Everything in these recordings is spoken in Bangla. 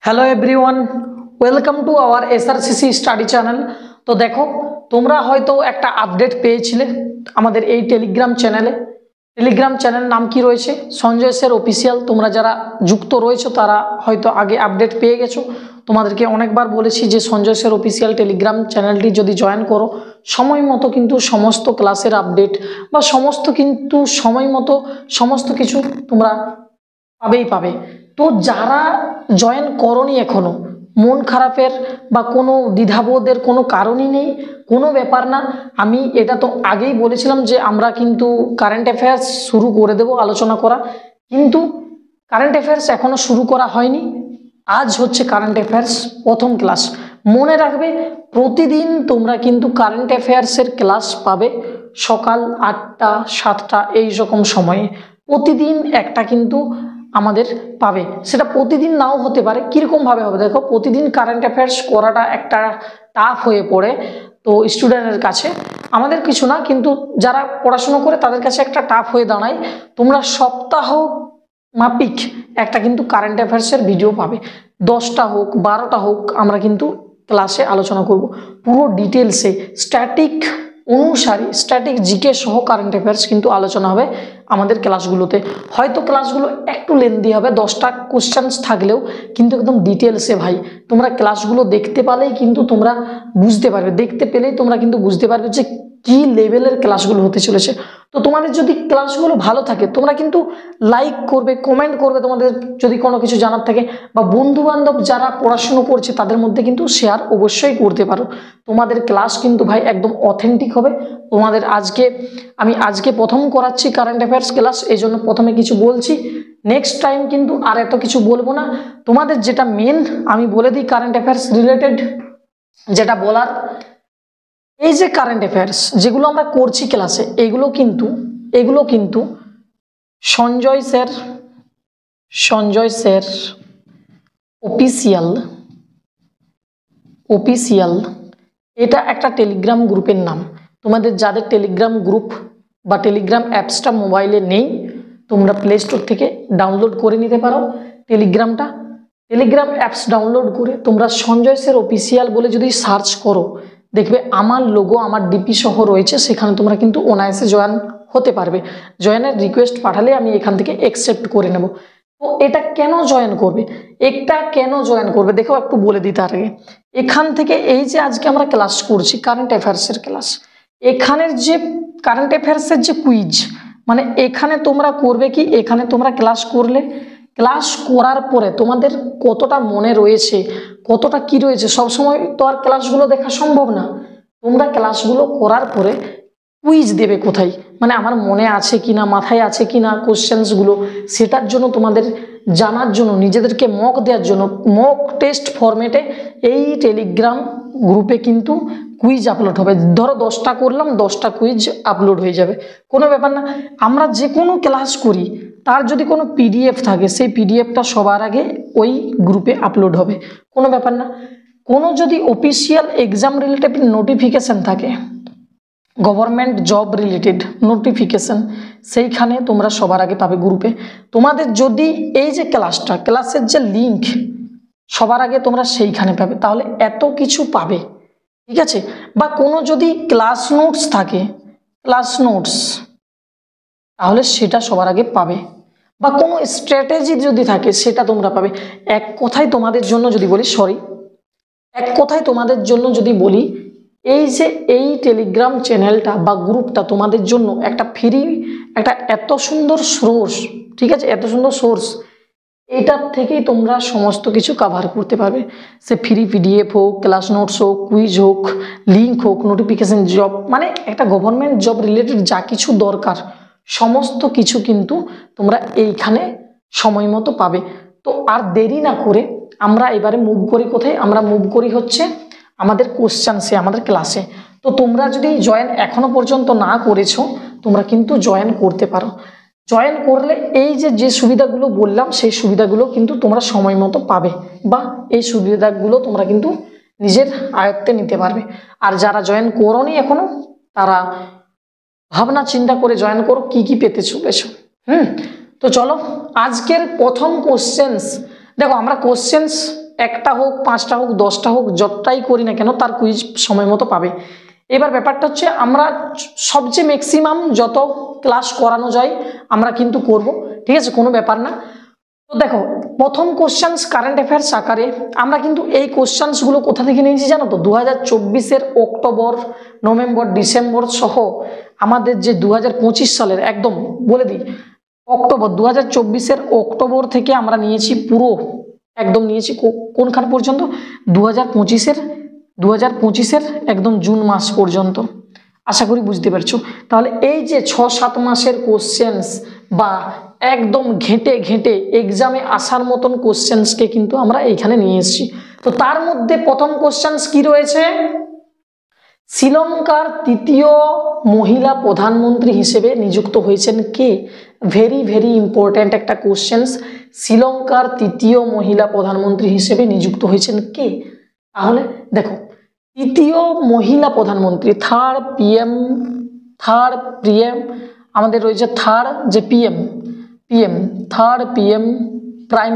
Hello everyone, welcome to our SRCC study channel. তো দেখো, তোমরা হয়তো একটা আপডেট পেয়েছিলে আমাদের এই টেলিগ্রাম চ্যানেল নাম কি রয়েছে? Sanjay sir official. তোমরা যারা যুক্ত রয়েছে তারা হয়তো আগে আপডেট পেয়ে গেছো। তোমাদেরকে অনেকবার বলেছি যে সঞ্জয় স্যার অফিসিয়াল টেলিগ্রাম চ্যানেলটি যদি জয়েন করো, সময় মতো কিন্তু সমস্ত ক্লাসের আপডেট বা সময় মতো সমস্ত কিছু তোমরা পাবে। তো যারা জয়েন করনি এখনো, মন খারাপের বা কোনো দ্বিধাবোধের কোনো কারণই নেই, কোনো ব্যাপার না। আমি এটা তো আগেই বলেছিলাম যে আমরা কিন্তু কারেন্ট অ্যাফেয়ার্স শুরু করে দেব আলোচনা করা, কিন্তু কারেন্ট অ্যাফেয়ার্স এখনো শুরু করা হয়নি। আজ হচ্ছে কারেন্ট অ্যাফেয়ার্স প্রথম ক্লাস। মনে রাখবে, প্রতিদিন তোমরা কিন্তু কারেন্ট অ্যাফেয়ার্সের ক্লাস পাবে সকাল 8টা 7টা এই রকম সময়ে। প্রতিদিন একটা কিন্তু আমাদের পাবে, সেটা প্রতিদিন নাও হতে পারে। কীরকমভাবে হবে দেখো, প্রতিদিন কারেন্ট অ্যাফেয়ার্স করাটা একটা টাফ হয়ে পড়ে তো স্টুডেন্টের কাছে, আমাদের কিছু না কিন্তু যারা পড়াশুনো করে তাদের কাছে একটা টাফ হয়ে দাঁড়ায়। তোমরা সপ্তাহ মাপিক একটা কিন্তু কারেন্ট অ্যাফেয়ার্সের ভিডিও পাবে, 10টা হোক 12টা হোক, আমরা কিন্তু ক্লাসে আলোচনা করব পুরো ডিটেলসে, স্ট্যাটিক জিকে সহ কারেন্ট অ্যাফেয়ার্স কিন্তু আলোচনা হবে আমাদের ক্লাসগুলোতে। হয়তো ক্লাসগুলো একটু লেন্দি হবে, 10টা কোশ্চেন্স থাকলেও কিন্তু একদম ডিটেলসে ভাই তোমরা ক্লাসগুলো দেখতে পেলেই কিন্তু তোমরা বুঝতে পারবে যে কি লেভেলের ক্লাসগুলো হতে চলেছে। তো তোমাদের যদি ক্লাসগুলো ভালো থাকে তোমরা কিন্তু লাইক করবে, কমেন্ট করবে, তোমাদের যদি কোনো কিছু জানার থাকে, বা বন্ধু বান্ধব যারা পড়াশুনো করছে তাদের মধ্যে কিন্তু শেয়ার অবশ্যই করতে পারো। তোমাদের ক্লাস কিন্তু ভাই একদম অথেন্টিক হবে। তোমাদের আমি আজকে প্রথম করাচ্ছি কারেন্ট অ্যাফেয়ার্স ক্লাস, এই জন্য প্রথমে কিছু বলছি, নেক্সট টাইম কিন্তু আর এত কিছু বলবো না। তোমাদের যেটা মেন আমি বলে দিই, কারেন্ট অ্যাফেয়ার্স রিলেটেড যেটা বলার, এই যে কারেন্ট অ্যাফেয়ার্স যেগুলো আমরা করছি ক্লাসে, এগুলো কিন্তু সঞ্জয় স্যার অফিসিয়াল এটা একটা টেলিগ্রাম গ্রুপের নাম। তোমাদের যাদের টেলিগ্রাম গ্রুপ বা টেলিগ্রাম অ্যাপসটা মোবাইলে নেই, তোমরা প্লে স্টোর থেকে ডাউনলোড করে নিতে পারো টেলিগ্রাম অ্যাপস ডাউনলোড করে তোমরা সঞ্জয় স্যার অফিসিয়াল বলে যদি সার্চ করো, দেখবে আমার লোগো, আমার ডিপি সহ রয়েছে, সেখানে তোমরা কিন্তু অনায়াসে জয়েন হতে পারবে। জয়েনের রিকোয়েস্ট পাঠালে আমি এখান থেকে অ্যাকসেপ্ট করে নেব। তো এটা কেন জয়েন করবে দেখো, একটু বলে দিই তার আগে। এখান থেকে এই যে আজকে আমরা ক্লাস করছি কারেন্ট অ্যাফেয়ার্সের ক্লাস, এখানের যে কারেন্ট অ্যাফেয়ার্সের যে কুইজ, মানে এখানে তোমরা করবে কি, এখানে তোমরা ক্লাস করার পরে তোমাদের কতটা মনে রয়েছে, কতটা কি রয়েছে, সবসময় তো আর ক্লাসগুলো দেখা সম্ভব না। তোমরা ক্লাসগুলো করার পরে কুইজ দেবে কোথায়, মানে আমার মনে আছে কিনা, মাথায় আছে কিনা কোশ্চেন্সগুলো, সেটার জন্য তোমাদের জানার জন্য, নিজেদেরকে মক দেওয়ার জন্য, মক টেস্ট ফরম্যাটে এই টেলিগ্রাম গ্রুপে কিন্তু কুইজ আপলোড হবে। ধরো 10টা করলাম, 10টা কুইজ আপলোড হয়ে যাবে, কোনো ব্যাপার না। আমরা যে কোনো ক্লাস করি তার যদি কোনো পিডিএফ থাকে, সেই পিডিএফটা সবার আগে ওই গ্রুপে আপলোড হবে, কোনো ব্যাপার না। কোনো যদি অফিসিয়াল এক্সাম রিলেটেড নোটিফিকেশান থাকে, গভর্নমেন্ট জব রিলেটেড নোটিফিকেশান, সেইখানে তোমরা সবার আগে পাবে গ্রুপে। তোমাদের যদি এই যে ক্লাসের যে লিঙ্ক সবার আগে তোমরা সেইখানে পাবে, তাহলে এত কিছু পাবে, ঠিক আছে। বা কোনো যদি ক্লাস নোটস থাকে, তাহলে সেটা সবার আগে পাবে, বা কোনো স্ট্র্যাটেজি যদি থাকে সেটা তোমরা পাবে। এক কথায় তোমাদের জন্য যদি বলি, এই যে এই টেলিগ্রাম চ্যানেলটা বা গ্রুপটা তোমাদের জন্য একটা ফ্রি, একটা এত সুন্দর সোর্স, ঠিক আছে, এত সুন্দর সোর্স, এটার থেকেই তোমরা সমস্ত কিছু কভার করতে পারবে। সে ফ্রি পিডিএফ হোক, ক্লাস নোটস হোক, কুইজ হোক, লিঙ্ক হোক, নোটিফিকেশন, জব, মানে একটা গভর্নমেন্ট জব রিলেটেড যা কিছু দরকার সমস্ত কিছু কিন্তু তোমরা এইখানে সময় মতো পাবে। তো আর দেরি না করে আমরা এবারে মুভ করি কোথায়, আমরা মুভ করি হচ্ছে আমাদের কোশ্চেন্সে, আমাদের ক্লাসে। তো তোমরা যদি জয়েন এখনো পর্যন্ত না করেছো, তোমরা কিন্তু জয়েন করতে পারো। জয়েন করলে এই যে সুবিধাগুলো বললাম, সেই সুবিধাগুলো কিন্তু তোমরা সময় মতো পাবে, বা এই সুবিধাগুলো তোমরা কিন্তু নিজের আয়ত্তে নিতে পারবে। আর যারা জয়েন করোনি এখনো, তারা ভাবনা চিন্তা করে জয়েন করো কি কি পেতে চলেছো। তো চলো আজকের প্রথম কোশ্চেন্স দেখো, আমরা কোশ্চেন্স একটা হোক, 5টা হোক, 10টা হোক, যতটাই করি না কেন তার কুইজ সময় মতো পাবে। এবার ব্যাপারটা হচ্ছে আমরা সবচেয়ে ম্যাক্সিমাম যত ক্লাস করানো যায় আমরা কিন্তু করব, ঠিক আছে, কোনো ব্যাপার না। তো দেখো, প্রথম কোশ্চেন্স কারেন্ট অ্যাফেয়ার্স আকারে আমরা কিন্তু এই কোশ্চেন্সগুলো কোথা থেকে নিয়েছি জানো তো? 2024-এর অক্টোবর, নভেম্বর, ডিসেম্বর সহ আমাদের যে 2025 সালের, একদম বলে দিই, অক্টোবর 2024-এর অক্টোবর থেকে আমরা নিয়েছি পুরো, একদম নিয়েছি কোনখান পর্যন্ত? 2025-এর একদম জুন মাস পর্যন্ত। আশা করি বুঝতে পারছো। তাহলে এই যে 6-7 মাসের কোশ্চেন্স বা একদম ঘেঁটে ঘেঁটে এক্সামে আসার মতন কোশ্চেন্সকে কিন্তু আমরা এইখানে নিয়ে এসেছি। তো তার মধ্যে প্রথম কোশ্চেন্স কি রয়েছে? শ্রীলঙ্কার তৃতীয় মহিলা প্রধানমন্ত্রী হিসেবে নিযুক্ত হয়েছেন কে? ভেরি ভেরি ইম্পর্ট্যান্ট একটা কোশ্চেন্স। শ্রীলঙ্কার তৃতীয় মহিলা প্রধানমন্ত্রী হিসেবে নিযুক্ত হয়েছেন কে? তাহলে দেখো, তৃতীয় মহিলা প্রধানমন্ত্রী, থার্ড পিএম আমাদের রয়েছে, থার্ড যে PM, third PM prime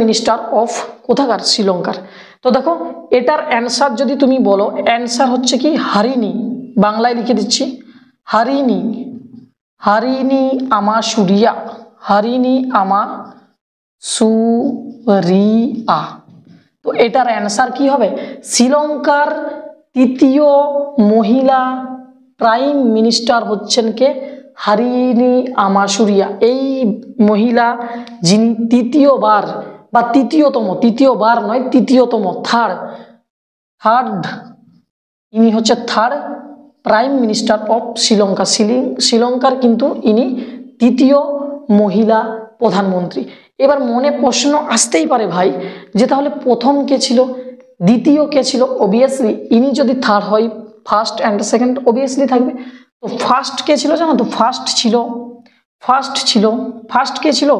minister of কোথাকার? শ্রীলঙ্কার। তো দেখো, এটার অ্যান্সার যদি তুমি বলো, অ্যান্সার হচ্ছে কি হারিনি, বাংলায় লিখে দিচ্ছি, হারিনি আমাসুরিয়া, তো এটার অ্যান্সার কি হবে? শ্রীলঙ্কার তৃতীয় মহিলা প্রাইম মিনিস্টার হচ্ছেন কে? হারিনি আমাসুরিয়া। এই মহিলা যিনি তৃতীয়বার বা তৃতীয়বার নয়, তৃতীয়তম, থার্ড, ইনি হচ্ছে third prime minister of Sri Lanka. শ্রীলঙ্কার কিন্তু ইনি তৃতীয় মহিলা প্রধানমন্ত্রী। এবার মনে প্রশ্ন আসতেই পারে ভাই, যে তাহলে প্রথম কে ছিল, দ্বিতীয় কে ছিল? অবভিয়াসলি ইনি যদি থার্ড হয়, ফার্স্ট অ্যান্ড সেকেন্ড অবভিয়াসলি থাকবে। তো ফার্স্ট কে ছিল জানো তো? ফার্স্ট কে ছিল?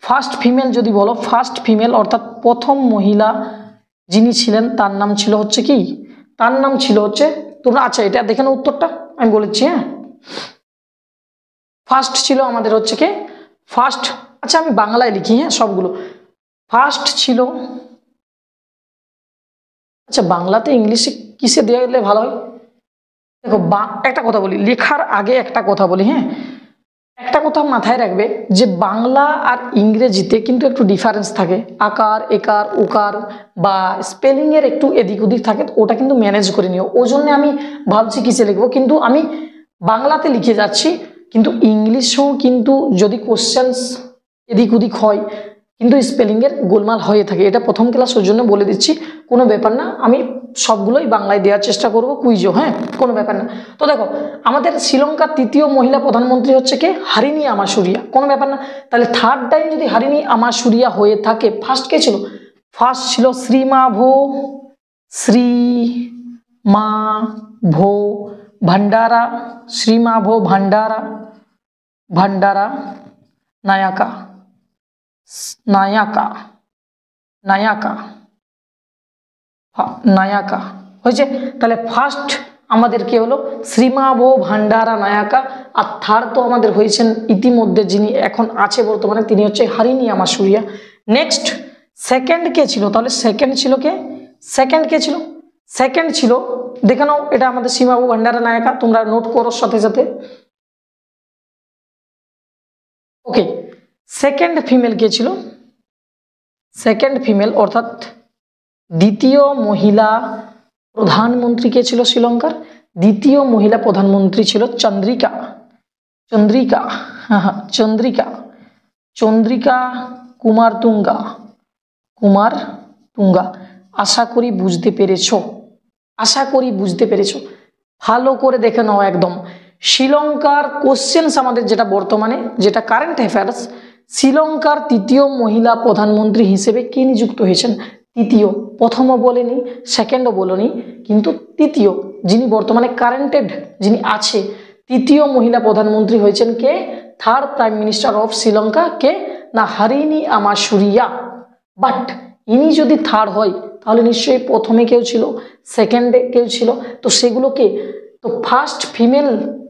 ফার্স্ট ফিমেল যদি বলো, ফার্স্ট ফিমেল অর্থাৎ প্রথম মহিলা যিনি ছিলেন তার নাম ছিল হচ্ছে কি? তার নাম ছিল হচ্ছে, তোমরা আচ্ছা এটা দেখে নাও উত্তরটা, আমি বলেছি। হ্যাঁ, ফার্স্ট ছিল আমাদের হচ্ছে কি? ফার্স্ট, আচ্ছা আমি বাংলায় লিখি, হ্যাঁ সবগুলো। ফার্স্ট ছিল, আচ্ছা বাংলাতে ইংলিশে কিসে দেওয়া গেলে ভালো হয়? দেখো, একটা কথা বলি, লেখার আগে একটা কথা বলি, হ্যাঁ, একটা কথা মাথায় রাখবে যে বাংলা আর ইংরেজিতে কিন্তু একটু ডিফারেন্স থাকে, আকার, একার, উকার বা স্পেলিং এর একটু এদিক ওদিক থাকে, ওটা কিন্তু ম্যানেজ করে নিও। ওই জন্য আমি ভাবছি কিসে লিখবো, কিন্তু আমি বাংলাতে লিখে যাচ্ছি, কিন্তু ইংলিশেও কিন্তু যদি কোশ্চেন্স এদিক ওদিক হয় কিন্তু স্পেলিং এর গোলমাল হয়ে থাকে, এটা প্রথম ক্লাস, ওর জন্য বলে দিচ্ছি, কোনো ব্যাপার না, আমি সবগুলোই বাংলায় দেওয়ার চেষ্টা করব কুইজও, হ্যাঁ কোনো ব্যাপার না। তো দেখো, আমাদের শ্রীলঙ্কার তৃতীয় মহিলা প্রধানমন্ত্রী হচ্ছে কে? হারিনি আমাসুরিয়া, কোনো ব্যাপার না। তাহলে থার্ড টাইম যদি হারিনি আমাসুরিয়া হয়ে থাকে, ফার্স্ট কে ছিল? ফার্স্ট ছিল শ্রীমাভো ভান্ডারা, ভান্ডারা নায়াকা হয়েছে। তাহলে ফার্স্ট আমাদের কে হলো? শ্রীমাভো ভান্ডারা নায়াকা। আর থার্ড তো আমাদের হয়েছেন ইতিমধ্যে, যিনি এখন আছে বর্তমানে, তিনি হচ্ছে হারিনি আমাসুরিয়া। নেক্সট সেকেন্ড কে ছিল? তাহলে সেকেন্ড ছিল কে? সেকেন্ড ছিল দেখে নাও, এটা আমাদের শ্রীমাভো ভান্ডারা নায়াকা, তোমরা নোট করো সাথে সাথে। ওকে, সেকেন্ড ফিমেল কে ছিল? সেকেন্ড ফিমেল অর্থাৎ দ্বিতীয় মহিলা প্রধানমন্ত্রী কে ছিল শ্রীলঙ্কার? দ্বিতীয় মহিলা প্রধানমন্ত্রী ছিল চন্দ্রিকা কুমারতুঙ্গা। আশা করি বুঝতে পেরেছো। ভালো করে দেখে নাও একদম। শ্রীলঙ্কার কোশ্চেন্স আমাদের যেটা বর্তমানে, যেটা কারেন্ট অ্যাফেয়ার্স, শ্রীলঙ্কার তৃতীয় মহিলা প্রধানমন্ত্রী হিসেবে কে নিযুক্ত হয়েছেন? তৃতীয়, প্রথমও বলেনি, সেকেন্ডও বলেনি, কিন্তু তৃতীয়, যিনি বর্তমানে কারেন্টেড, যিনি আছে, তৃতীয় মহিলা প্রধানমন্ত্রী হয়েছেন কে? Third prime minister of Sri Lanka, কে না? হারিনি আমাসুরিয়া। বাট ইনি যদি থার্ড হয় তাহলে নিশ্চয়ই প্রথমে কেউ ছিল, সেকেন্ডে কেউ ছিল, তো সেগুলো কে? তো ফার্স্ট ফিমেল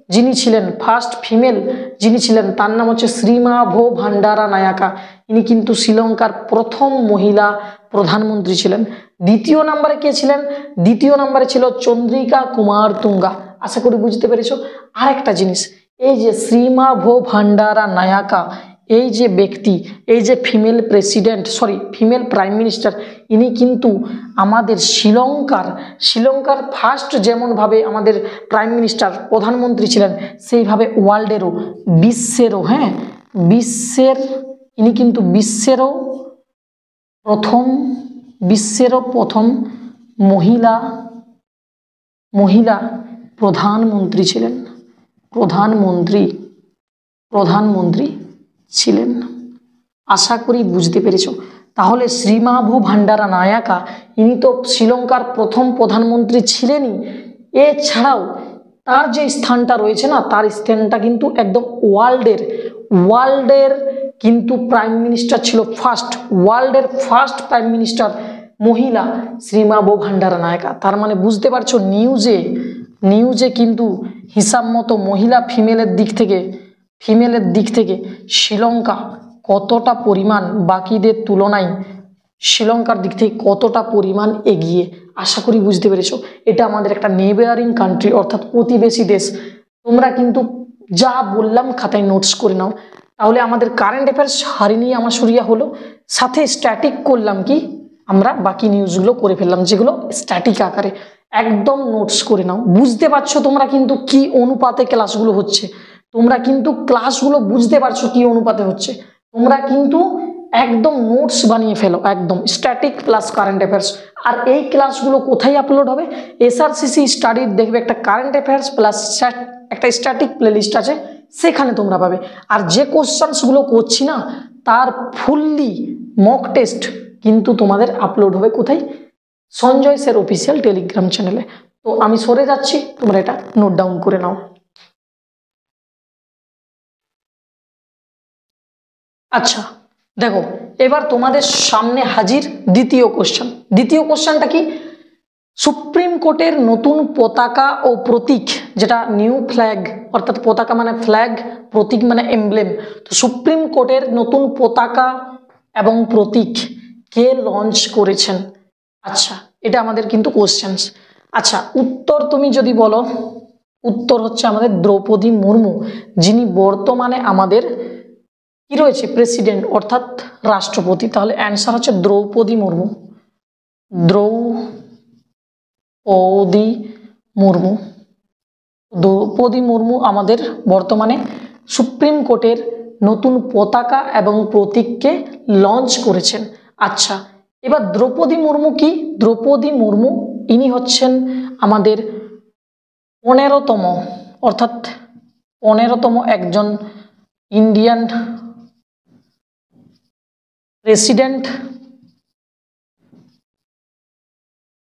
যিনি ছিলেন ফার্স্ট ফিমেল যিনি ছিলেন তার নাম হচ্ছে শ্রীমাভো ভান্ডারা নায়াকা। ইনি কিন্তু শ্রীলঙ্কার প্রথম মহিলা প্রধানমন্ত্রী ছিলেন। দ্বিতীয় নম্বরে কে ছিলেন? দ্বিতীয় নম্বরে ছিল চন্দ্রিকা কুমার তুঙ্গা। আশা করি বুঝতে পেরেছো। আরেকটা জিনিস, এই যে শ্রীমাভো ভান্ডারা নায়াকা, এই যে ব্যক্তি, এই যে ফিমেল প্রাইম মিনিস্টার, ইনি কিন্তু আমাদের শ্রীলঙ্কার ফার্স্ট যেমনভাবে আমাদের প্রাইম মিনিস্টার প্রধানমন্ত্রী ছিলেন, সেইভাবে ওয়ার্ল্ডেরও ইনি কিন্তু বিশ্বেরও প্রথম মহিলা প্রধানমন্ত্রী ছিলেন। আশা করি বুঝতে পেরেছ। তাহলে শ্রীমাভো ভান্ডারা নায়াকা ইনি তো শ্রীলঙ্কার প্রথম প্রধানমন্ত্রী ছিলেনই, এছাড়াও তার যে স্থানটা রয়েছে না, তার স্থানটা কিন্তু একদম ওয়ার্ল্ডের কিন্তু প্রাইম মিনিস্টার ছিল ওয়ার্ল্ডের ফার্স্ট প্রাইম মিনিস্টার মহিলা শ্রীমাভো ভান্ডারা নায়াকা। তার মানে বুঝতে পারছো নিউজে কিন্তু হিসাব মতো ফিমেলের দিক থেকে শ্রীলঙ্কা কতটা পরিমাণ বাকিদের তুলনায় শ্রীলঙ্কার দিক থেকে কতটা পরিমাণ এগিয়ে। আশা করি বুঝতে পেরেছো। এটা আমাদের একটা নেইবারিং কান্ট্রি, অর্থাৎ প্রতিবেশী দেশ। তোমরা কিন্তু যা বললাম খাতায় নোটস করে নাও। তাহলে আমাদের কারেন্ট অ্যাফেয়ার্স হারিয়ে আমার সরিয়া হলো, সাথে স্ট্যাটিক করলাম কি আমরা বাকি নিউজগুলো করে ফেললাম, যেগুলো স্ট্যাটিক আকারে। একদম নোটস করে নাও। বুঝতে পারছো তোমরা কিন্তু কি অনুপাতে ক্লাসগুলো হচ্ছে, তোমরা কিন্তু ক্লাসগুলো বুঝতে পারছো কি অনুপাতে হচ্ছে। তোমরা কিন্তু একদম নোটস বানিয়ে ফেলো, একদম স্ট্যাটিক প্লাস কারেন্ট অ্যাফেয়ার্স। আর এই ক্লাসগুলো কোথায় আপলোড হবে? SRCC স্টাডির দেখবে একটা কারেন্ট অ্যাফেয়ার্স প্লাস একটা স্ট্যাটিক প্লেলিস্ট আছে, সেখানে তোমরা পাবে। আর যে কোশ্চেন্সগুলো করছি না, তার ফুললি মক টেস্ট কিন্তু তোমাদের আপলোড হবে কোথায়? সঞ্জয় স্যার অফিসিয়াল টেলিগ্রাম চ্যানেলে। তো আমি সরে যাচ্ছি, তোমরা এটা নোট ডাউন করে নাও। আচ্ছা দেখো, এবার তোমাদের সামনে হাজির দ্বিতীয় কোশ্চেনটা কি? সুপ্রিম কোর্টের নতুন পতাকা ও প্রতীক, যেটা নিউ ফ্ল্যাগ, অর্থাৎ পতাকা মানে ফ্ল্যাগ, প্রতীক মানে এমব্লেম। তো সুপ্রিম কোর্টের নতুন পতাকা এবং প্রতীক কে লঞ্চ করেছেন? আচ্ছা, এটা আমাদের কিন্তু কোশ্চেন্স। আচ্ছা, উত্তর তুমি যদি বলো, উত্তর হচ্ছে আমাদের দ্রৌপদী মুর্মু, যিনি বর্তমানে আমাদের কি রয়েছে? প্রেসিডেন্ট, অর্থাৎ রাষ্ট্রপতি। তাহলে অ্যান্সার হচ্ছে দ্রৌপদী মুর্মু আমাদের বর্তমানে সুপ্রিম কোর্টের নতুন পতাকা এবং প্রতীককে লঞ্চ করেছেন। আচ্ছা, এবার দ্রৌপদী মুর্মু কি? দ্রৌপদী মুর্মু ইনি হচ্ছেন আমাদের 15তম একজন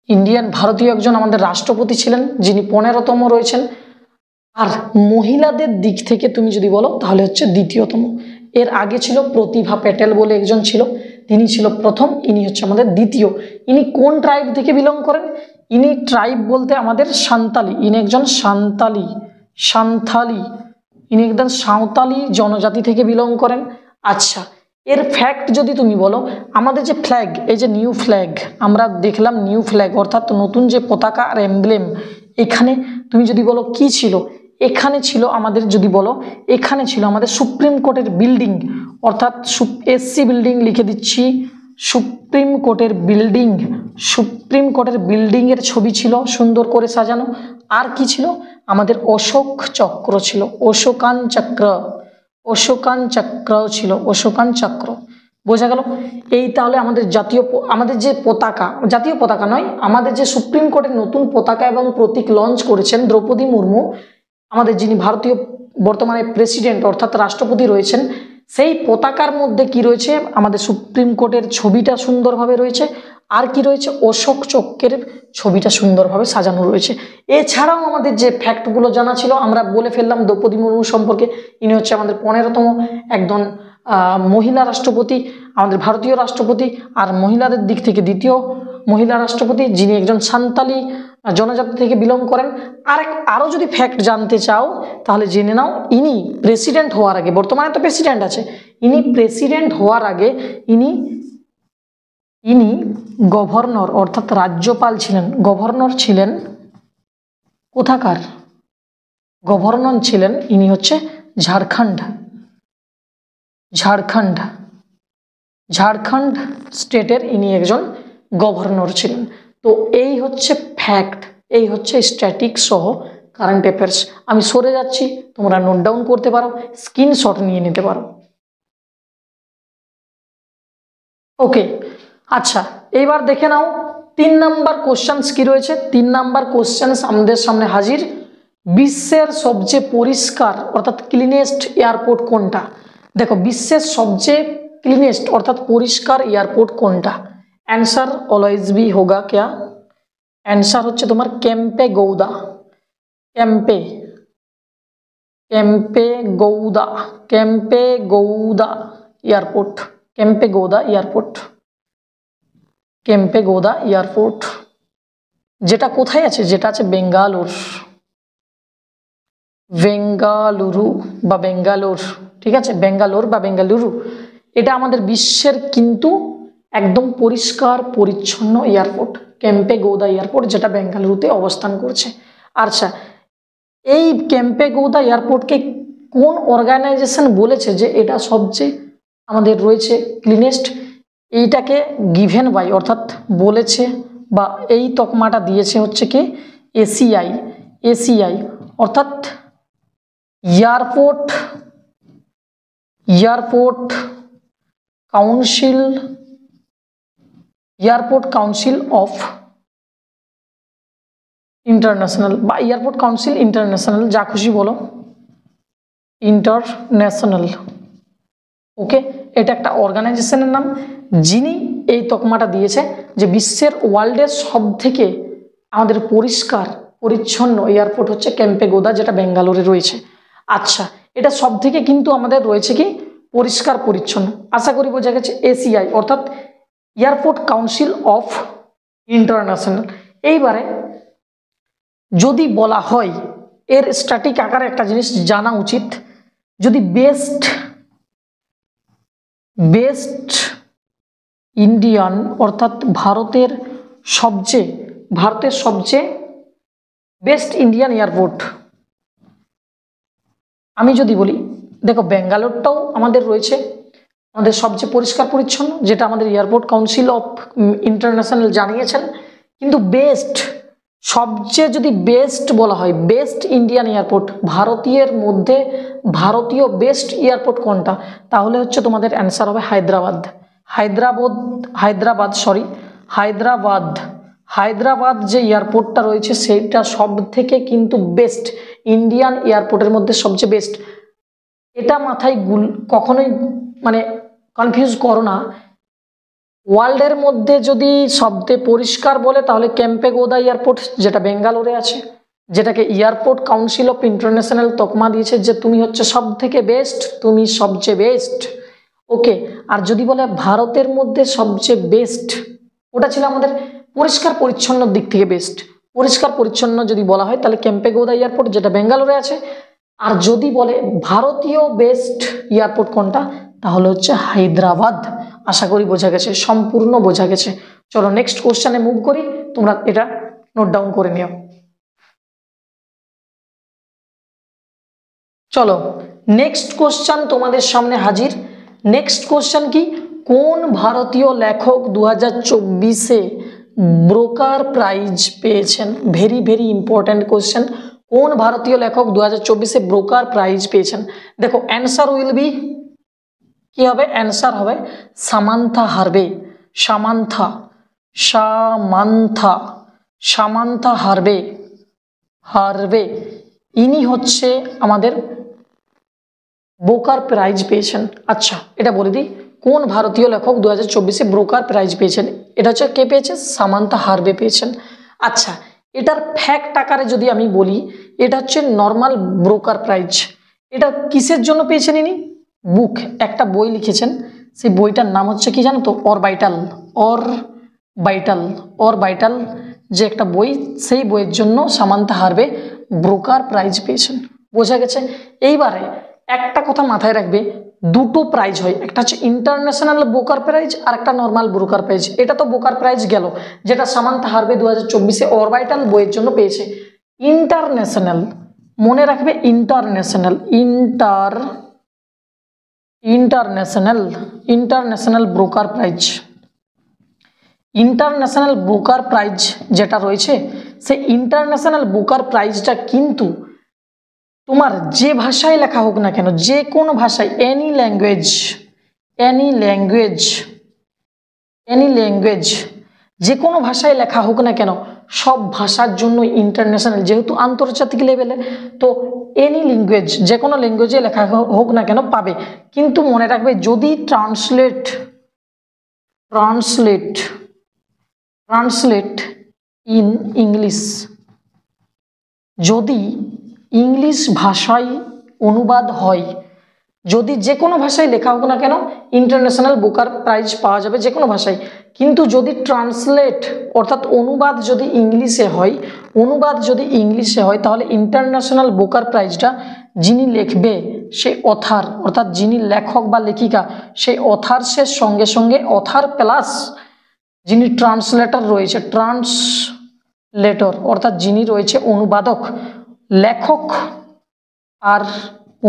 ইন্ডিয়ান ভারতীয় একজন আমাদের রাষ্ট্রপতি ছিলেন, যিনি 15তম রয়েছেন। আর মহিলাদের দিক থেকে তুমি যদি বলো তাহলে হচ্ছে দ্বিতীয়তম। এর আগে ছিল প্রতিভা প্যাটেল বলে একজন ছিল, তিনি ছিল প্রথম, ইনি হচ্ছে আমাদের দ্বিতীয়। ইনি কোন ট্রাইব থেকে বিলং করেন? ইনি ট্রাইব বলতে আমাদের সাঁওতালি, ইনি একজন সাঁওতালি জনজাতি থেকে বিলং করেন। আচ্ছা, এর ফ্যাক্ট যদি তুমি বলো, আমাদের যে ফ্ল্যাগ, এই যে নিউ ফ্ল্যাগ আমরা দেখলাম, নিউ ফ্ল্যাগ অর্থাৎ নতুন যে পতাকা আর এমব্লেম, এখানে তুমি যদি বলো কি ছিল, এখানে ছিল আমাদের, যদি বলো এখানে ছিল আমাদের সুপ্রিম কোর্টের বিল্ডিং, অর্থাৎ SC বিল্ডিং লিখে দিচ্ছি, সুপ্রিম কোর্টের বিল্ডিং এর ছবি ছিল সুন্দর করে সাজানো। আর কি ছিল? আমাদের অশোক চক্র ছিল, অশোকান চক্র। বোঝা গেল? এই তাহলে আমাদের আমাদের যে জাতীয় পতাকা নয়, আমাদের যে সুপ্রিম কোর্টের নতুন পতাকা এবং প্রতীক লঞ্চ করেছেন দ্রৌপদী মুর্মু, আমাদের যিনি ভারতীয় বর্তমানে প্রেসিডেন্ট অর্থাৎ রাষ্ট্রপতি রয়েছেন, সেই পতাকার মধ্যে কি রয়েছে? আমাদের সুপ্রিম কোর্টের ছবিটা সুন্দরভাবে রয়েছে। আর কি রয়েছে? অশোক চক্রের ছবিটা সুন্দরভাবে সাজানো রয়েছে। এছাড়াও আমাদের যে ফ্যাক্টগুলো জানা ছিল আমরা বলে ফেললাম দ্রৌপদী মুর্মু সম্পর্কে। ইনি হচ্ছে আমাদের 15তম একজন মহিলা রাষ্ট্রপতি, আমাদের ভারতীয় রাষ্ট্রপতি। আর মহিলাদের দিক থেকে দ্বিতীয় মহিলা রাষ্ট্রপতি, যিনি একজন সান্তালি জনজাতি থেকে বিলং করেন। আরো যদি ফ্যাক্ট জানতে চাও তাহলে জেনে নাও, ইনি প্রেসিডেন্ট হওয়ার আগে, বর্তমানে তো প্রেসিডেন্ট আছে, ইনি প্রেসিডেন্ট হওয়ার আগে ইনি গভর্নর অর্থাৎ রাজ্যপাল ছিলেন। গভর্নর ছিলেন কোথাকার? গভর্নর ছিলেন ইনি হচ্ছে ঝাড়খণ্ড স্টেটের ইনি একজন গভর্নর ছিলেন। তো এই হচ্ছে ফ্যাক্ট, এই হচ্ছে স্ট্যাটিক সহ কারেন্ট অ্যাফেয়ার্স। আমি সরে যাচ্ছি, তোমরা নোট ডাউন করতে পারো, স্ক্রিনশট নিয়ে নিতে পারো। ওকে, আচ্ছা এইবার দেখে নাও 3 নাম্বার কোশ্চেন্স কি রয়েছে। 3 নাম্বার কোশ্চেন্স আমাদের সামনে হাজির। বিশ্বের সবচেয়ে পরিষ্কার অর্থাৎ ক্লিনেস্ট এয়ারপোর্ট কোনটা? দেখো, বিশ্বের সবচেয়ে क्लीनेस्ट अर्थात परिष्कार एयरपोर्ट कोनटा? आंसर ऑलवेज भी होगा क्या? आंसर होच्छे तुम्हार केम्पेगौड़ा एयरपोर्ट जेटा कोथाय आछे? जेटा आछे बेंगालुरु बा बेंगालोर, ठीक है, बेंगालोर बा बेंगालुरु। এটা আমাদের বিশ্বের কিন্তু একদম পরিষ্কার পরিচ্ছন্ন এয়ারপোর্ট, কেম্পেগৌদা এয়ারপোর্ট, যেটা বেঙ্গালুরুতে অবস্থান করছে। আচ্ছা, এই কেম্পেগৌদা এয়ারপোর্টকে কোন অর্গানাইজেশন বলেছে যে এটা সবচেয়ে আমাদের রয়েছে ক্লিনেস্ট? এইটাকে গিভেন বাই অর্থাৎ বলেছে বা এই তকমাটা দিয়েছে হচ্ছে কি এসিআই অর্থাৎ এয়ারপোর্ট काउंसिल ऑफ इंटरनेशनल बा एयरपोर्ट काउंसिल इंटरनेशनल, जा खुशी बोलो, इंटरनेशनल। ओके, এটা একটা অর্গানাইজেশনের নাম যিনি এই তকমাটা দিয়েছে যে বিশ্বের ওয়ার্ল্ডের সবথেকে আমাদের পরিষ্কার পরিচ্ছন্ন এয়ারপোর্ট হচ্ছে কেম্পেগৌদা, যেটা বেঙ্গালুরুতে রয়েছে। আচ্ছা, এটা সবথেকে কিন্তু আমাদের রয়েছে কি পরিষ্কার পরিচ্ছন্ন। আশা করি বোঝা গেছে। এসিআই অর্থাৎ এয়ারপোর্ট কাউন্সিল অফ ইন্টারন্যাশনাল। এইবারে যদি বলা হয় এর স্ট্যাটিক আকারে একটা জিনিস জানা উচিত, যদি বেস্ট ইন্ডিয়ান অর্থাৎ ভারতের সবচেয়ে বেস্ট ইন্ডিয়ান এয়ারপোর্ট আমি যদি বলি, দেখো বেঙ্গালোরটাও আমাদের রয়েছে আমাদের সবচেয়ে পরিষ্কার পরিচ্ছন্ন, যেটা আমাদের এয়ারপোর্ট কাউন্সিল অফ ইন্টারন্যাশনাল জানিয়েছেন। কিন্তু সবচেয়ে যদি বেস্ট বলা হয়, বেস্ট ইন্ডিয়ান এয়ারপোর্ট, ভারতীয়ের মধ্যে ভারতীয় বেস্ট এয়ারপোর্ট কোনটা? তাহলে হচ্ছে তোমাদের অ্যান্সার হবে হায়দ্রাবাদ যে এয়ারপোর্টটা রয়েছে সেটা সব থেকে কিন্তু বেস্ট ইন্ডিয়ান এয়ারপোর্টের মধ্যে সবচেয়ে বেস্ট। এটা মাথায় কখনোই মানে কনফিউজ করো না। ওয়ার্ল্ডের মধ্যে যদি সবচেয়ে পরিষ্কার বলে তাহলে কেম্পেগৌদা এয়ারপোর্ট, যেটা বেঙ্গালুরুতে আছে, যেটাকে এয়ারপোর্ট কাউন্সিল অফ ইন্টারন্যাশনাল তকমা দিয়েছে যে তুমি হচ্ছে সব থেকে বেস্ট, তুমি সবচেয়ে বেস্ট। ওকে, আর যদি বলে ভারতের মধ্যে সবচেয়ে বেস্ট, ওটা ছিল আমাদের পরিষ্কার পরিচ্ছন্নর দিক থেকে বেস্ট। পরিষ্কার পরিচ্ছন্ন যদি বলা হয় তাহলে কেম্পেগৌদা এয়ারপোর্ট, যেটা বেঙ্গালুরুতে আছে। আর যদি বলে ভারতীয় বেস্ট এয়ারপোর্ট কোনটা, তাহলে হচ্ছে হায়দ্রাবাদ। আশা করি বোঝা গেছে, সম্পূর্ণ বোঝা গেছে। চলো নেক্সট কোশ্চেনে মুভ করি, তোমরা এটা নোট ডাউন করে নিও। চলো নেক্সট কোশ্চেন তোমাদের সামনে হাজির। নেক্সট কোশ্চেন কি? কোন ভারতীয় লেখক 2024-এ ব্রোকার প্রাইজ পেয়েছেন? Very very important question. কোন ভারতীয় লেখক 2024-এ ব্রোকার প্রাইজ পেয়েছেন? দেখো অ্যান্সার উইল বি কি হবে? অ্যান্সার হবে সামান্থা হারবে। ইনি হচ্ছে আমাদের ব্রোকার প্রাইজ পেয়েছেন। আচ্ছা, এটা বলে দিই, কোন ভারতীয় লেখক 2024-এ ব্রোকার প্রাইজ পেয়েছেন? এটা হচ্ছে কে পেয়েছে? সামান্থা হারবে পেয়েছেন। আচ্ছা, এটার ফ্যাক্ট আকারে যদি আমি বলি, এটা হচ্ছে নর্মাল ব্রোকার প্রাইজ। এটা কিসের জন্য পেয়েছেন ইনি? বুক, একটা বই লিখেছেন, সেই বইটার নাম হচ্ছে কি জানো তো? ভাইটাল অর ভাইটাল যে একটা বই, সেই বইয়ের জন্য সামান্থা হারবে ব্রোকার প্রাইজ পেয়েছেন। বোঝা গেছে? এইবারে একটা কথা মাথায় রাখবে, দুটো প্রাইজ হয়, একটা হচ্ছে ইন্টারন্যাশনাল ব্রোকার প্রাইজ আর একটা নর্মাল ব্রোকার প্রাইজ। এটা তো ব্রোকার প্রাইজ গেল, যেটা সামান্থা হারবে 2024-এ অরবাইটাল বইয়ের জন্য পেয়েছে। ইন্টারন্যাশনাল, মনে রাখবে international, international broker prize, international broker prize যেটা রয়েছে, সেই ইন্টারন্যাশনাল ব্রোকার প্রাইজটা কিন্তু তোমার যে ভাষায় লেখা হোক না কেন, যে কোনো ভাষায়, এনি ল্যাঙ্গুয়েজ, যে কোনো ভাষায় লেখা হোক না কেন, সব ভাষার জন্য ইন্টারন্যাশনাল, যেহেতু আন্তর্জাতিক লেভেলে, তো এনি ল্যাঙ্গুয়েজ, যে কোনো ল্যাঙ্গুয়েজে লেখা হোক না কেন পাবে। কিন্তু মনে রাখবে যদি ট্রান্সলেট ইন ইংলিশ, যদি ইংলিশ ভাষায় অনুবাদ হয়, যদি যে কোনো ভাষায় লেখা হোক না কেন ইন্টারন্যাশনাল ব্রোকার প্রাইজ পাওয়া যাবে যে কোনো ভাষায়। কিন্তু যদি ট্রান্সলেট অর্থাৎ অনুবাদ যদি ইংলিশে হয়, তাহলে ইন্টারন্যাশনাল ব্রোকার প্রাইজটা যিনি লিখবে সেই অথার, অর্থাৎ যিনি লেখক বা লেখিকা, সেই অথার্সের সঙ্গে সঙ্গে অথার প্লাস যিনি ট্রান্সলেটর রয়েছে, অর্থাৎ যিনি রয়েছে অনুবাদক, লেখক আর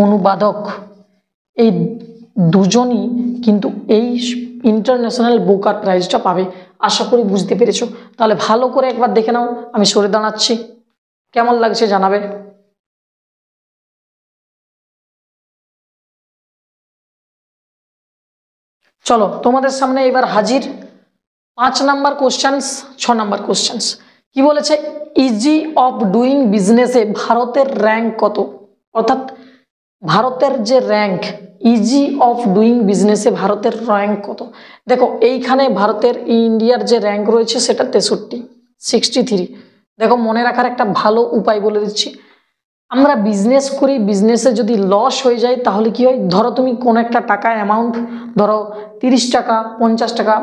অনুবাদক, এই দুজনই কিন্তু এই ইন্টারন্যাশনাল ব্রোকার প্রাইজটা পাবে। আশা করি বুঝতে পেরেছো। তাহলে ভালো করে একবার দেখে নাও, আমি সরে দাঁড়াচ্ছি, কেমন লাগছে জানাবে। চলো তোমাদের সামনে এবার হাজির 5 নাম্বার কোশ্চেন্স, 6 নাম্বার কোশ্চেন্স। কি বলেছে? ইজি অফ ডুইং বিজনেসে ভারতের র্যাঙ্ক কত? অর্থাৎ ভারতের যে র্যাঙ্ক, ইজি অফ ডুইং বিজনেসে ভারতের র্যাঙ্ক কত? দেখো এইখানে ভারতের ইন্ডিয়ার যে র্যাঙ্ক রয়েছে সেটা 63। দেখো মনে রাখার একটা ভালো উপায় বলে দিচ্ছি, আমরা বিজনেস করি, বিজনেসে যদি লস হয়ে যায় তাহলে কি হয়, ধরো তুমি কোনো একটা টাকা অ্যামাউন্ট, ধরো 30 টাকা 50 টাকা,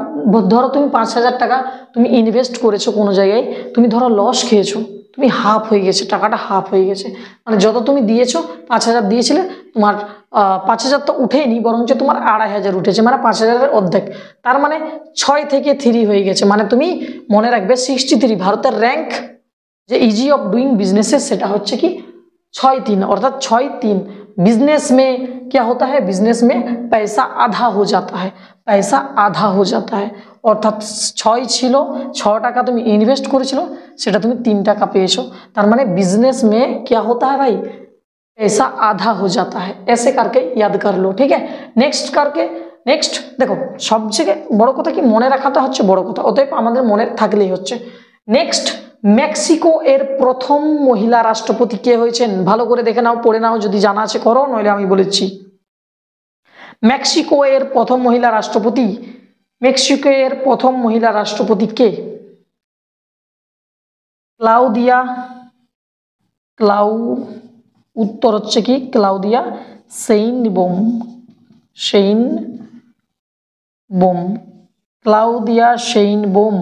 ধরো তুমি 5,000 টাকা তুমি ইনভেস্ট করেছো কোনো জায়গায়, তুমি ধরো লস খেয়েছো, তুমি হাফ হয়ে গেছে, টাকাটা হাফ হয়ে গেছে, মানে যত তুমি দিয়েছো 5,000 দিয়েছিলে, তোমার 5,000 তো উঠেনি, বরঞ্চ তোমার 2,500 উঠেছে, মানে 5,000-এর অর্ধেক, তার মানে 6 থেকে 3 হয়ে গেছে। মানে তুমি মনে রাখবে 63 ভারতের র্যাঙ্ক যে ইজি অফ डूइंग बिजनेसेस সেটা হচ্ছে কি 6-3, অর্থাৎ 6-3। बिजनेस में क्या होता है, बिजनेस में पैसा आधा हो जाता है, पैसा आधा हो जाता है, অর্থাৎ 6 ছিল, 6 টাকা তুমি ইনভেস্ট করেছিল, সেটা তুমি 3 টাকা পেয়েছো, তার মানে बिजनेस में क्या होता है भाई, पैसा आधा हो जाता है। ऐसे करके याद कर लो, ठीक है। নেক্সট দেখো, সবচেয়ে বড় কথা কি মনে রাখাটা হচ্ছে বড় কথা, অতএব আমাদের মনে থাকলেই হচ্ছে। নেক্সট, মেক্সিকো এর প্রথম মহিলা রাষ্ট্রপতি কে হয়েছেন? ভালো করে দেখে নাও, পড়ে নাও, যদি জানা আছে করো, নইলে আমি বলেছি। মেক্সিকো এর প্রথম মহিলা রাষ্ট্রপতি কে? উত্তর হচ্ছে কি ক্লাউদিয়া শেইনবোম। ক্লাউদিয়া শেইনবোম।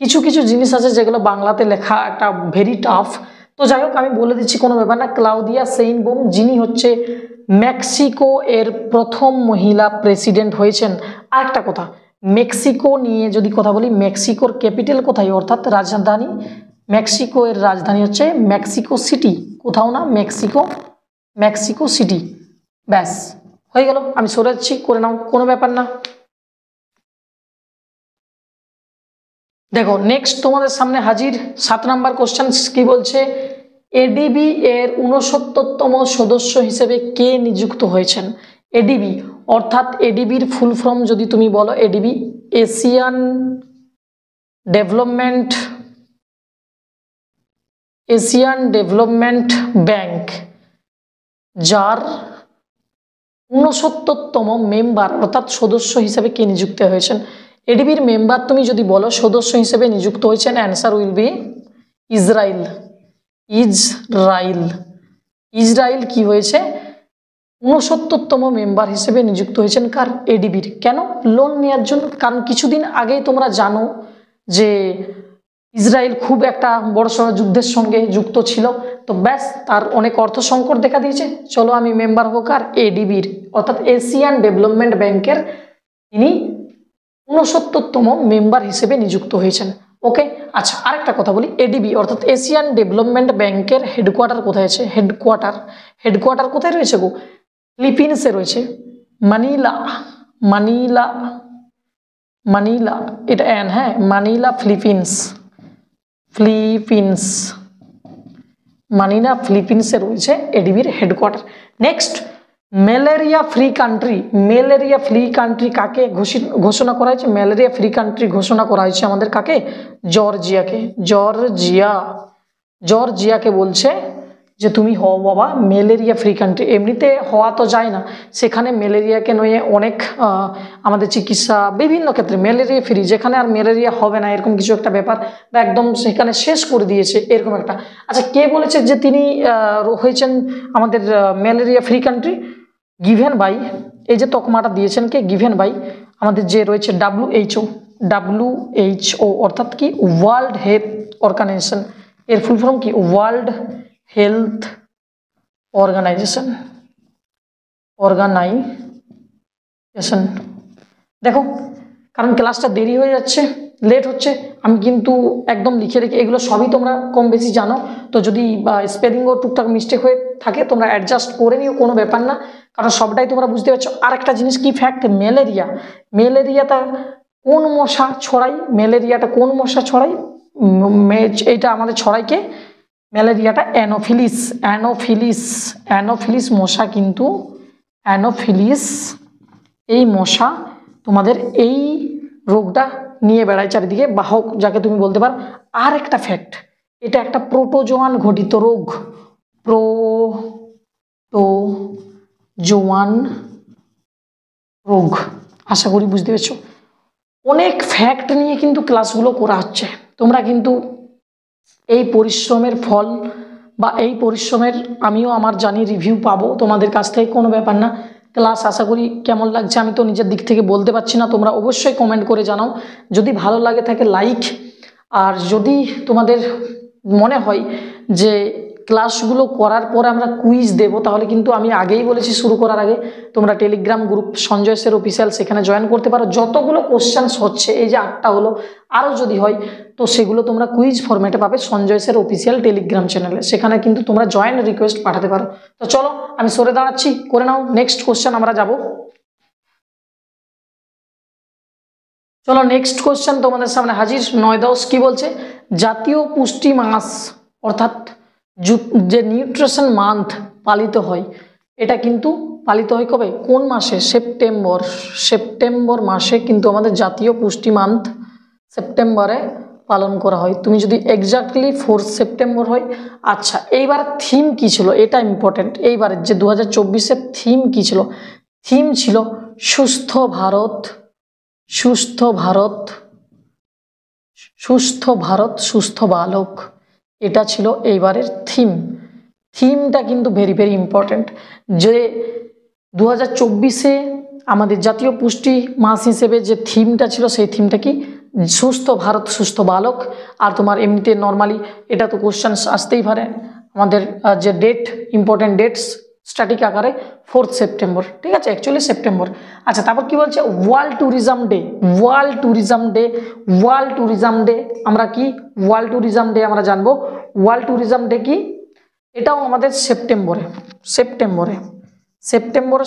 কিছু কিছু জিনিস আছে যেগুলো বাংলাতে লেখা একটা ভেরি টাফ, তো যাই হোক আমি বলে দিচ্ছি, কোনো ব্যাপার না। ক্লাউদিয়া শেইনবোম যিনি হচ্ছে মেক্সিকো এর প্রথম মহিলা প্রেসিডেন্ট হয়েছেন। আর একটা কথা, মেক্সিকো নিয়ে যদি কথা বলি, মেক্সিকোর ক্যাপিটাল কোথায়, অর্থাৎ রাজধানী, মেক্সিকো এর রাজধানী হচ্ছে মেক্সিকো সিটি, কোথাও না, মেক্সিকো সিটি। ব্যাস হয়ে গেল, আমি সরে যাচ্ছি, করে নাও, কোনো ব্যাপার না। দেখো নেক্সট তোমাদের সামনে হাজির 7 নাম্বার কোশ্চেন। কি বলছে? এডিবি এর 69তম সদস্য হিসেবে কে নিযুক্ত হয়েছেন? এডিবি অর্থাৎ এডিবির ফুল ফর্ম যদি তুমি বলো, এডিবি এশিয়ান ডেভেলপমেন্ট ব্যাংক, যার 69তম মেম্বার অর্থাৎ সদস্য হিসেবে কে নিযুক্ত হয়েছেন? এডিবির মেম্বার তুমি যদি বলো, সদস্য হিসেবে নিযুক্ত হয়েছেন, অ্যান্সার উইল বি ইসরায়েল কি হয়েছে 69তম মেম্বার হিসেবে নিযুক্ত হয়েছেন কার? এডিবির। কেন? লোন নেওয়ার জন্য। কারণ কিছুদিন আগেই তোমরা জানো যে ইসরায়েল খুব একটা বড়সড় যুদ্ধের সঙ্গে যুক্ত ছিল, তো ব্যাস তার অনেক অর্থ সংকট দেখা দিয়েছে, চলো আমি মেম্বার হবো কার, এডিবির অর্থাৎ এশিয়ান ডেভেলপমেন্ট ব্যাংকের তিনি 69তম মেম্বার হিসেবে নিযুক্ত হয়েছেন। ওকে, আচ্ছা আরেকটা কথা বলি, এডিবি অর্থাৎ এশিয়ান ডেভেলপমেন্ট ব্যাংকের হেডকোয়ার্টার কোথায় আছে? হেডকোয়ার্টার কোথায় রয়েছে গো? ফিলিপিন্সে রয়েছে, মানিলা। মানিলা মানিলা এটা এন, হ্যাঁ, মানিলা ফিলিপিন্স মানিলা ফিলিপিন্সে রয়েছে এডিবির headquarter. Next, malaria free country কাকে ঘোষণা করা হয়েছে? ম্যালেরিয়া ফ্রি কান্ট্রি ঘোষণা করা হয়েছে আমাদের কাকে? জর্জিয়াকে বলছে যে তুমি হও বাবা ম্যালেরিয়া ফ্রি কান্ট্রি। এমনিতে হওয়া তো যায় না, সেখানে ম্যালেরিয়াকে নিয়ে অনেক আমাদের চিকিৎসা বিভিন্ন ক্ষেত্রে ম্যালেরিয়া ফ্রি, যেখানে আর ম্যালেরিয়া হবে না এরকম কিছু একটা ব্যাপার, বা একদম সেখানে শেষ করে দিয়েছে এরকম একটা। আচ্ছা, কে বলেছে যে তিনি হয়েছেন আমাদের malaria free country? Given by, এই যে তকমাটা দিয়েছেন কে? গিভেন বাই আমাদের যে রয়েছে WHO অর্থাৎ কি ওয়ার্ল্ড হেলথ অর্গানাইজেশন, এর ফুল ফর্ম কি? World Health Organization. দেখো, কারণ ক্লাসটা দেরি হয়ে যাচ্ছে, লেট হচ্ছে, আমি কিন্তু একদম লিখে রেখে, এগুলো সবই তোমরা কম বেশি জানো, তো যদি স্পেলিংও টুকটাক মিস্টেক হয়ে থাকে তোমরা অ্যাডজাস্ট করে নিও, কোনো ব্যাপার না, কারণ সবটাই তোমরা বুঝতে পারছো। আর একটা জিনিস কি ফ্যাক্ট, ম্যালেরিয়াটা কোন মশা ছড়ায়? এইটা আমাদের ছড়াইকে ম্যালেরিয়াটা অ্যানোফিলিস মশা, কিন্তু অ্যানোফিলিস এই মশা তোমাদের এই রোগটা নিয়ে বেড়ায় চারিদিকে, বাহক যাকে তুমি বলতে পারো। আর একটা ফ্যাক্ট, এটা একটা প্রোটোজোয়ান ঘটিত রোগ, আশা করি বুঝতে পেরেছো। অনেক ফ্যাক্ট নিয়ে কিন্তু ক্লাসগুলো করা হচ্ছে, তোমরা কিন্তু এই পরিশ্রমের ফল বা এই পরিশ্রমের আমিও আমার জানি রিভিউ পাবো তোমাদের কাছ থেকে, কোনো ব্যাপার না। ক্লাস আশা করি কেমন লাগছে আমি তো নিজের দিক থেকে বলতে পারছি না, তোমরা অবশ্যই কমেন্ট করে জানাও। যদি ভালো লাগে থাকে লাইক, আর যদি তোমাদের মনে হয় যে ক্লাসগুলো করার পর আমরা কুইজ দেব, তাহলে কিন্তু আমি আগেই বলেছি শুরু করার আগে তোমরা Telegram group Sanjay sir official, সেখানে জয়েন করতে পারো। যতগুলো কোশ্চেন্স হচ্ছে, এই যে 8টা হলো, আরও যদি হয় তো সেগুলো তোমরা কুইজ ফরম্যাটে পাবে সঞ্জয় স্যার অফিসিয়াল টেলিগ্রাম চ্যানেলে, সেখানে কিন্তু তোমরা জয়েন রিকোয়েস্ট পাঠাতে পারো। তো চলো আমি সরে দাঁড়াচ্ছি, করে নাও, নেক্সট কোশ্চেন আমরা যাব। চলো নেক্সট কোশ্চেন তোমাদের সামনে হাজির। 9-10 কি বলছে? জাতীয় পুষ্টি মাস অর্থাৎ যে নিউট্রিশন মান্থ পালিত হয়, এটা কিন্তু পালিত হয় কবে, কোন মাসে? সেপ্টেম্বর মাসে কিন্তু আমাদের জাতীয় পুষ্টি মান্থ সেপ্টেম্বরে পালন করা হয়। তুমি যদি এক্স্যাক্টলি 4 সেপ্টেম্বর হয়। আচ্ছা, এইবার থিম কি ছিল, এটা ইম্পর্টেন্ট। এইবারের যে 2024-এর থিম কি ছিল? থিম ছিল সুস্থ ভারত, সুস্থ বালক, এটা ছিল এইবারের থিমটা কিন্তু ভেরি ভেরি ইম্পর্টেন্ট। যে 2024-এ আমাদের জাতীয় পুষ্টি মাস হিসেবে যে থিমটা ছিল, সেই থিমটা কি? সুস্থ ভারত সুস্থ বালক। আর তোমার এমনিতে নর্মালি এটা তো কোশ্চেন আসতেই পারে, আমাদের যে ডেট, ইম্পর্টেন্ট ডেটস স্ট্যাটিক আকারে 4 সেপ্টেম্বর, ঠিক আছে, অ্যাকচুয়ালি সেপ্টেম্বর। আচ্ছা, তারপর কি বলছে? ওয়ার্ল্ড ট্যুরিজম ডে আমরা কি? ওয়ার্ল্ড ট্যুরিজম ডে আমরা জানবো। ওয়ার্ল্ড ট্যুরিজম ডে কি? এটাও আমাদের সেপ্টেম্বরে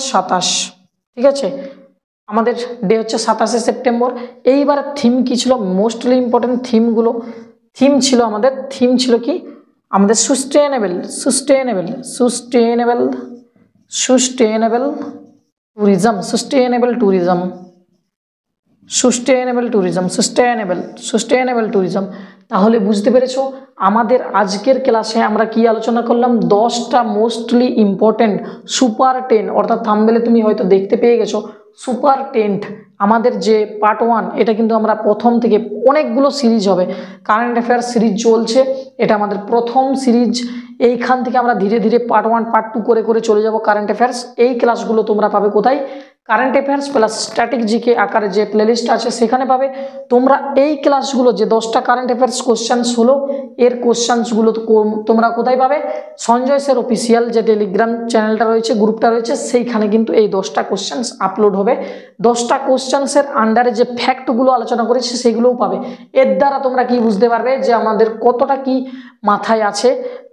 27, ঠিক আছে, আমাদের ডে হচ্ছে 27 সেপ্টেম্বর। এইবার থিম কি ছিল? মোস্টলি ইম্পর্টেন্ট থিম ছিল আমাদের, থিম ছিল কি? আমাদের সুস্টেনেবল ট্যুরিজম। তাহলে বুঝতে পেরেছো আমাদের আজকের ক্লাসে আমরা কি আলোচনা করলাম? 10টা মোস্টলি ইম্পর্টেন্ট সুপার 10, অর্থাৎ থাম্বনেলে তুমি হয়তো দেখতে পেয়ে গেছো সুপার 10 আমাদের যে পার্ট 1, এটা কিন্তু আমরা প্রথম থেকে অনেকগুলো সিরিজ হবে, কারেন্ট অ্যাফেয়ার্স সিরিজ চলছে, এটা আমাদের প্রথম সিরিজ। এইখান থেকে আমরা ধীরে ধীরে পার্ট 1 পার্ট 2 করে চলে যাব কারেন্ট অ্যাফেয়ার্স। এই ক্লাসগুলো তোমরা পাবে কোথায়? Current affairs plus static GK আকারে যে প্লেলিস্ট আছে সেখানে পাবে। তোমরা এই ক্লাসগুলো যে 10টা কারেন্ট অ্যাফেয়ার্স কোশ্চেন্স হলো এর কোশ্চেন্সগুলো তোমরা কোথায় পাবে? সঞ্জয় স্যার অফিসিয়াল যে টেলিগ্রাম চ্যানেলটা রয়েছে, গ্রুপটা রয়েছে, সেইখানে কিন্তু এই 10টা কোশ্চেন্স আপলোড হবে। 10টা কোশ্চেন্সের আন্ডারে যে ফ্যাক্টগুলো আলোচনা করেছি সেগুলোও পাবে। এর দ্বারা তোমরা কি বুঝতে পারবে যে আমাদের কতটা কি মাথায় আছে।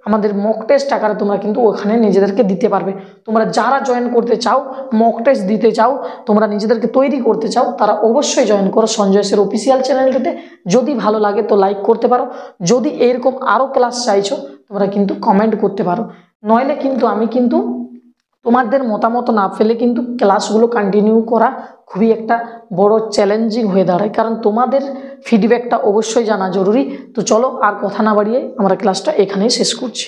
আমাদের মক টেস্ট আকারে তোমরা কিন্তু ওখানে নিজেদেরকে দিতে পারবে। তোমরা যারা জয়েন করতে চাও, মক টেস্ট দিতে চাও, তোমরা নিজেদেরকে তৈরি করতে চাও, তারা অবশ্যই জয়েন করো সঞ্জয় স্যার অফিসিয়াল চ্যানেলটিতে। যদি ভালো লাগে তো লাইক করতে পারো। যদি এরকম আরও ক্লাস চাইছো তোমরা কিন্তু কমেন্ট করতে পারো। নইলে কিন্তু আমি কিন্তু তোমাদের মতামত না ফেলে কিন্তু ক্লাসগুলো কন্টিনিউ করা খুবই একটা বড় চ্যালেঞ্জিং হয়ে দাঁড়ায়, কারণ তোমাদের ফিডব্যাকটা অবশ্যই জানা জরুরি। তো চলো আর কথা না বাড়িয়ে আমরা ক্লাসটা এখানেই শেষ করছি।